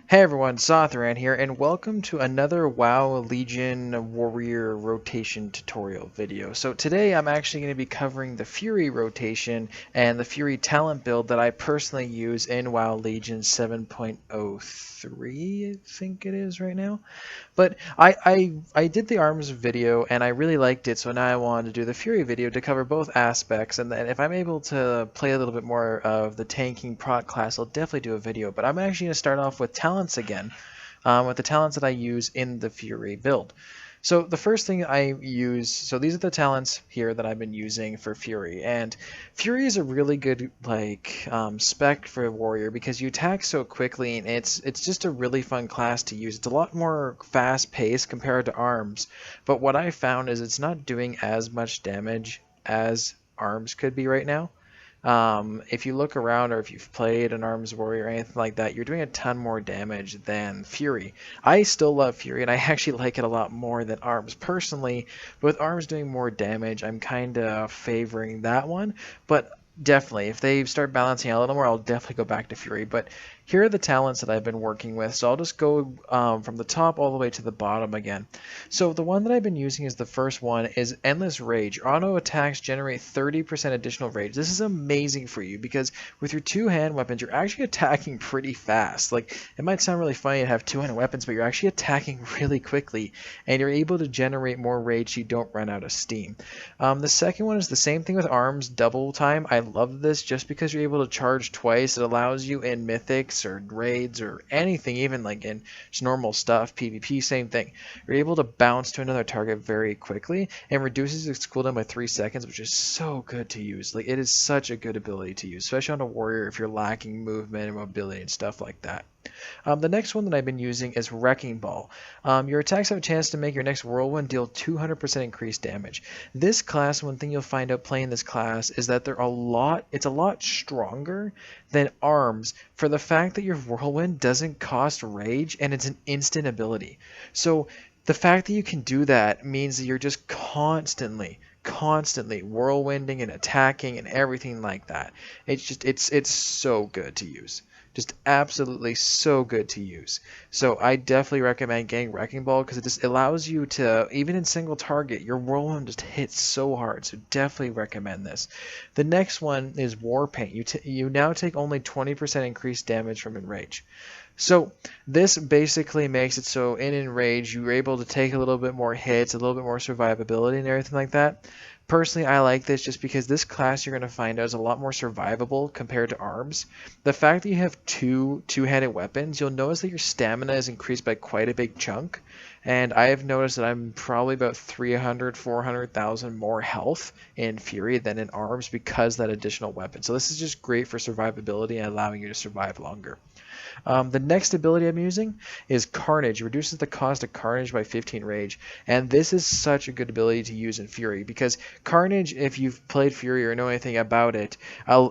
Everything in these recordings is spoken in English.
Hey everyone, Zothran here, and welcome to another WoW Legion Warrior rotation tutorial video. So today I'm actually going to be covering the Fury rotation and the Fury talent build that I personally use in WoW Legion 7.03, I think it is right now. But I did the ARMS video and I really liked it, so now I wanted to do the Fury video to cover both aspects. And then if I'm able to play a little bit more of the tanking prot class, I'll definitely do a video. But I'm actually going to start off with talents again, with the talents that I use in the Fury build. So the first thing I use, so these are the talents here that I've been using for Fury, and Fury is a really good spec for a warrior because you attack so quickly, and it's just a really fun class to use. It's a lot more fast paced compared to Arms, but what I found is it's not doing as much damage as Arms could be right now. If you look around or if you've played an Arms Warrior or anything like that, you're doing a ton more damage than Fury. I still love Fury, and I actually like it a lot more than Arms personally. But with Arms doing more damage, I'm kind of favoring that one. But definitely, if they start balancing out a little more, I'll definitely go back to Fury. But here are the talents that I've been working with. So I'll just go from the top all the way to the bottom again. So the one that I've been using is the first one is Endless Rage. Auto attacks generate 30% additional rage. This is amazing for you because with your two-hand weapons, you're actually attacking pretty fast. Like, it might sound really funny to have two-handed weapons, but you're actually attacking really quickly, and you're able to generate more rage so you don't run out of steam. The second one is the same thing with Arms, double time. I love this just because you're able to charge twice. It allows you in Mythics or raids or anything, even like in just normal stuff, PvP, same thing. You're able to bounce to another target very quickly and reduces its cooldown by 3 seconds, which is so good to use. Like, it is such a good ability to use, especially on a warrior if you're lacking movement and mobility and stuff like that. The next one that I've been using is Wrecking Ball. Your attacks have a chance to make your next Whirlwind deal 200% increased damage. This class, one thing you'll find out playing this class is that it's a lot stronger than Arms for the fact that your Whirlwind doesn't cost Rage and it's an instant ability. So the fact that you can do that means that you're just constantly whirlwinding and attacking and everything like that. It's so good to use. Just absolutely so good to use. So I definitely recommend getting Wrecking Ball because it just allows you to, even in single target, your whirlwind just hits so hard. So definitely recommend this. The next one is War Paint. You now take only 20% increased damage from Enrage. So this basically makes it so in Enrage you're able to take a little bit more hits, a little bit more survivability and everything like that. Personally, I like this just because this class you're going to find out is a lot more survivable compared to Arms. The fact that you have two-handed weapons, you'll notice that your stamina is increased by quite a big chunk. And I have noticed that I'm probably about 300, 400,000 more health in Fury than in Arms because of that additional weapon. So this is just great for survivability and allowing you to survive longer. The next ability I'm using is Carnage. It reduces the cost of Carnage by 15 rage. And this is such a good ability to use in Fury because Carnage, if you've played Fury or know anything about it,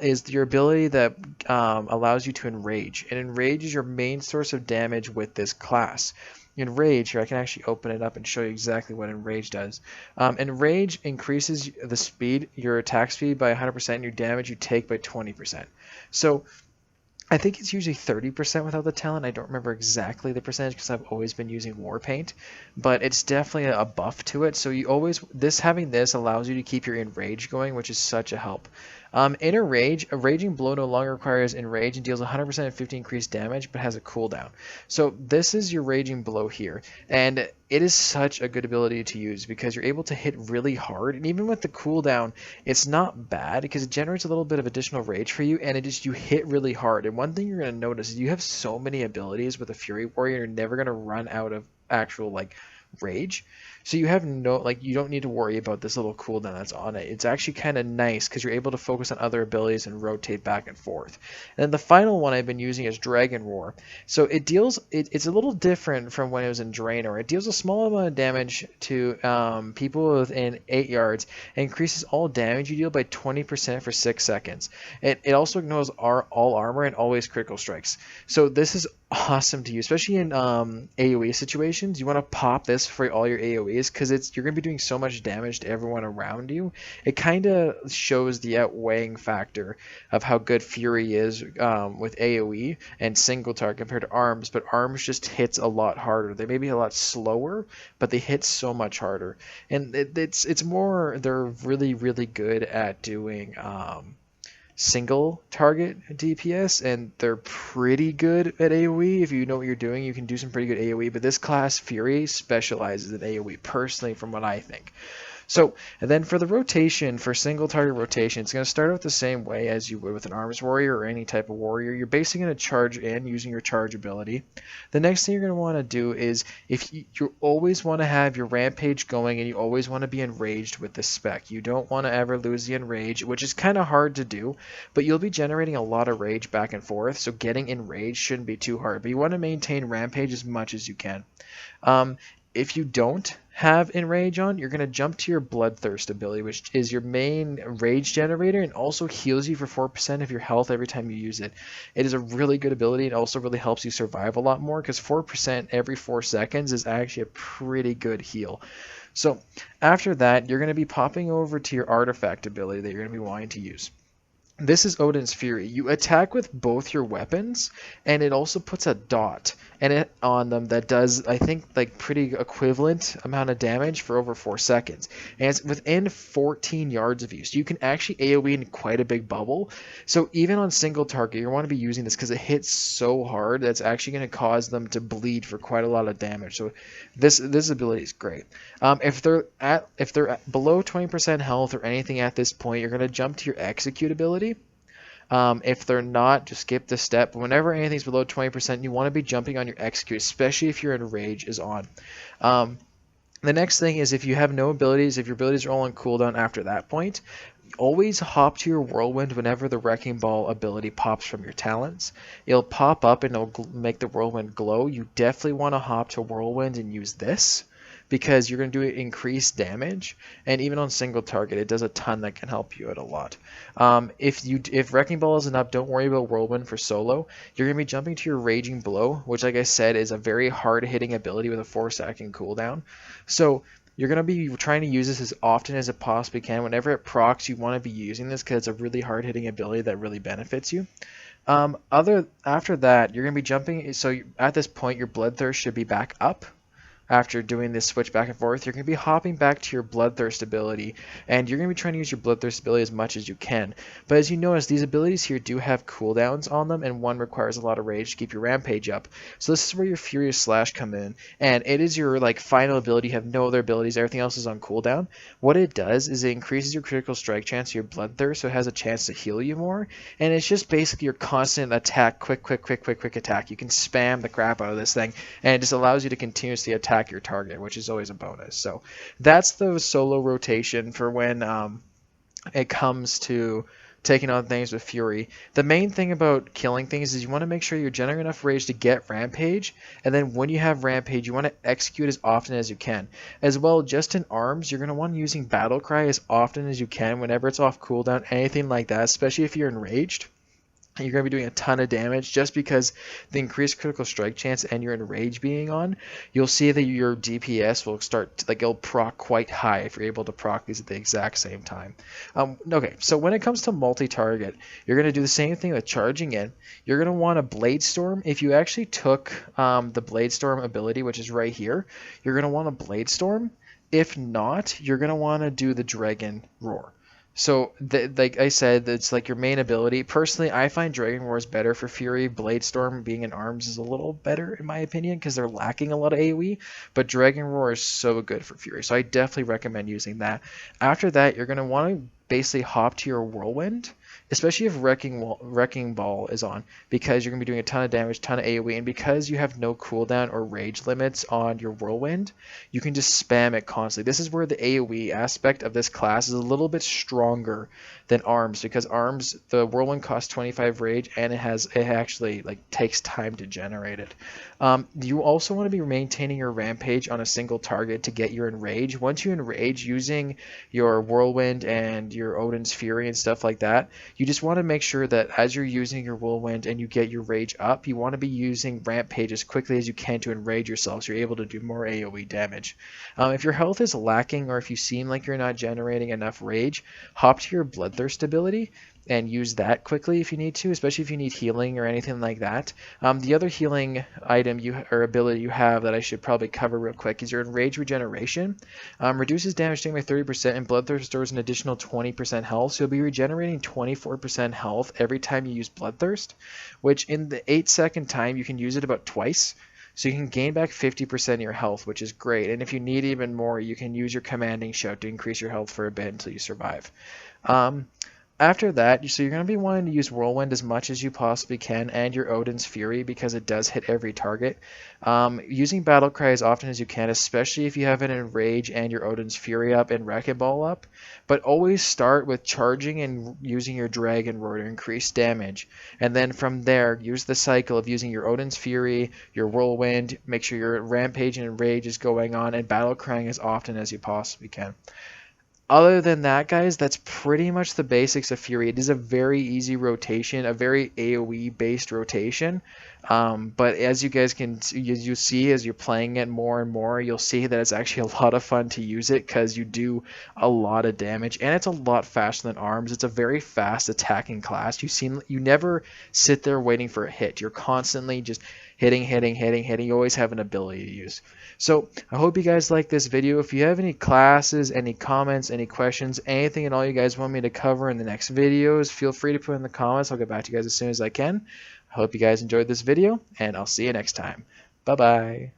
is your ability that allows you to enrage. And enrage is your main source of damage with this class. Enrage, here I can actually open it up and show you exactly what Enrage does. Enrage increases the speed, your attack speed by 100% and your damage you take by 20%. So I think it's usually 30% without the talent. I don't remember exactly the percentage because I've always been using Warpaint, but it's definitely a buff to it. So having this allows you to keep your Enrage going, which is such a help. In a Raging Blow no longer requires Enrage and deals 100% of 50 increased damage, but has a cooldown. So this is your Raging Blow here, and it is such a good ability to use because you're able to hit really hard, and even with the cooldown, it's not bad because it generates a little bit of additional rage for you, and you hit really hard. And one thing you're going to notice is you have so many abilities with a Fury Warrior, you're never going to run out of actual rage. So you have you don't need to worry about this little cooldown that's on it. It's actually kind of nice because you're able to focus on other abilities and rotate back and forth. And then the final one I've been using is Dragon Roar. So it's a little different from when it was in Draenor. It deals a small amount of damage to people within 8 yards and increases all damage you deal by 20% for 6 seconds. It also ignores all armor and always critical strikes. So this is awesome to use, especially in AoE situations. You want to pop this for all your AoEs because you're going to be doing so much damage to everyone around you. It kind of shows the outweighing factor of how good Fury is with AoE and single target compared to arms, but arms just hits a lot harder. They may be a lot slower, but they hit so much harder. And it's more, they're really good at doing single target DPS, and they're pretty good at AoE. If you know what you're doing, you can do some pretty good AoE, but this class, Fury, specializes in AoE, personally, from what I think. So, and then for the rotation, for single target rotation, it's going to start out the same way as you would with an arms warrior or any type of warrior. You're basically going to charge in using your charge ability. The next thing you're going to want to do is, if you always want to have your rampage going, and you always want to be enraged with this spec. You don't want to ever lose the enrage, which is kind of hard to do, but you'll be generating a lot of rage back and forth, so getting enraged shouldn't be too hard. But you want to maintain rampage as much as you can. If you don't have Enrage on, you're going to jump to your Bloodthirst ability, which is your main rage generator and also heals you for 4% of your health every time you use it. It is a really good ability. It also really helps you survive a lot more because 4% every 4 seconds is actually a pretty good heal. So after that, you're going to be popping over to your Artifact ability that you're going to be wanting to use. This is Odin's Fury. You attack with both your weapons, and it also puts a dot on them that does, I think, like pretty equivalent amount of damage for over 4 seconds. And it's within 14 yards of you. So you can actually AoE in quite a big bubble. So even on single target, you want to be using this because it hits so hard that's actually going to cause them to bleed for quite a lot of damage. So this ability is great. If they're below 20% health or anything at this point, you're going to jump to your Execute ability. If they're not, just skip this step. But whenever anything's below 20%, you want to be jumping on your Execute, especially if your Enrage is on. The next thing is, if you have no abilities, if your abilities are all on cooldown after that point, always hop to your Whirlwind whenever the Wrecking Ball ability pops from your talents. It'll pop up and it'll make the Whirlwind glow. You definitely want to hop to Whirlwind and use this, because you're going to do increased damage, and even on single target it does a ton that can help you out a lot. If Wrecking Ball isn't up, don't worry about Whirlwind for solo. You're going to be jumping to your Raging Blow, which, like I said, is a very hard hitting ability with a 4-second cooldown. So you're going to be trying to use this as often as it possibly can. Whenever it procs, you want to be using this because it's a really hard hitting ability that really benefits you. After that, you're going to be jumping, so at this point your Bloodthirst should be back up. After doing this switch back and forth, you're going to be hopping back to your Bloodthirst ability, and you're going to be trying to use your Bloodthirst ability as much as you can. But as you notice, these abilities here do have cooldowns on them, and one requires a lot of rage to keep your rampage up. So this is where your Furious Slash come in, and it is your final ability. You have no other abilities, everything else is on cooldown. What it does is it increases your critical strike chance to your Bloodthirst, so it has a chance to heal you more, and it's just basically your constant attack, quick attack. You can spam the crap out of this thing, and it just allows you to continuously attack your target, which is always a bonus. So that's the solo rotation for when it comes to taking on things with Fury. The main thing about killing things is you want to make sure you're generating enough rage to get Rampage, and then when you have Rampage, you want to execute as often as you can. As well, just in arms, you're going to want to using Battle Cry as often as you can whenever it's off cooldown, anything like that, especially if you're enraged. You're going to be doing a ton of damage just because the increased critical strike chance and your Enrage being on, you'll see that your DPS will start, it'll proc quite high if you're able to proc these at the exact same time. Okay, so when it comes to multi-target, you're going to do the same thing with charging in. You're going to want a Blade Storm. If you actually took the Blade Storm ability, which is right here, you're going to want a Blade Storm. If not, you're going to want to do the Dragon Roar. So, like I said, it's like your main ability. Personally, I find Dragon Roar is better for Fury. Blade Storm being in arms is a little better, in my opinion, because they're lacking a lot of AoE. But Dragon Roar is so good for Fury, so I definitely recommend using that. After that, you're going to want to basically hop to your Whirlwind, especially if Wrecking Ball is on, because you're going to be doing a ton of damage, ton of AoE, and because you have no cooldown or rage limits on your Whirlwind, you can just spam it constantly. This is where the AoE aspect of this class is a little bit stronger than arms, because arms, the Whirlwind costs 25 rage, and it actually takes time to generate it. You also want to be maintaining your Rampage on a single target to get your Enrage. Once you Enrage using your Whirlwind and your Odin's Fury and stuff like that, you just want to make sure that as you're using your Whirlwind and you get your rage up, you want to be using Rampage as quickly as you can to enrage yourself so you're able to do more AoE damage. If your health is lacking or if you seem like you're not generating enough rage, hop to your Bloodthirst ability and use that quickly if you need to, especially if you need healing or anything like that. The other healing item or ability you have that I should probably cover real quick is your Enrage Regeneration. Reduces damage taken by 30% and Bloodthirst restores an additional 20% health, so you'll be regenerating 24% health every time you use Bloodthirst, which in the 8-second time you can use it about twice. So you can gain back 50% of your health, which is great. And if you need even more, you can use your Commanding Shout to increase your health for a bit until you survive. After that, so you're going to be wanting to use Whirlwind as much as you possibly can and your Odin's Fury because it does hit every target. Using Battle Cry as often as you can, especially if you have an Enrage and your Odin's Fury up and Wrecking Ball up. But always start with charging and using your Dragon Roar to increase damage. And then from there, use the cycle of using your Odin's Fury, your Whirlwind, make sure your Rampage and Enrage is going on, and Battle Crying as often as you possibly can. Other than that, guys, that's pretty much the basics of Fury. It is a very easy rotation, a very AoE based rotation. But as you guys can you see as you're playing it more and more, you'll see that it's actually a lot of fun to use it because you do a lot of damage and it's a lot faster than ARMS. It's a very fast attacking class. You never sit there waiting for a hit. You're constantly just hitting. You always have an ability to use. So I hope you guys like this video. If you have any classes, any comments, any questions, anything at all you guys want me to cover in the next videos, feel free to put in the comments. I'll get back to you guys as soon as I can. I hope you guys enjoyed this video, and I'll see you next time. Bye-bye.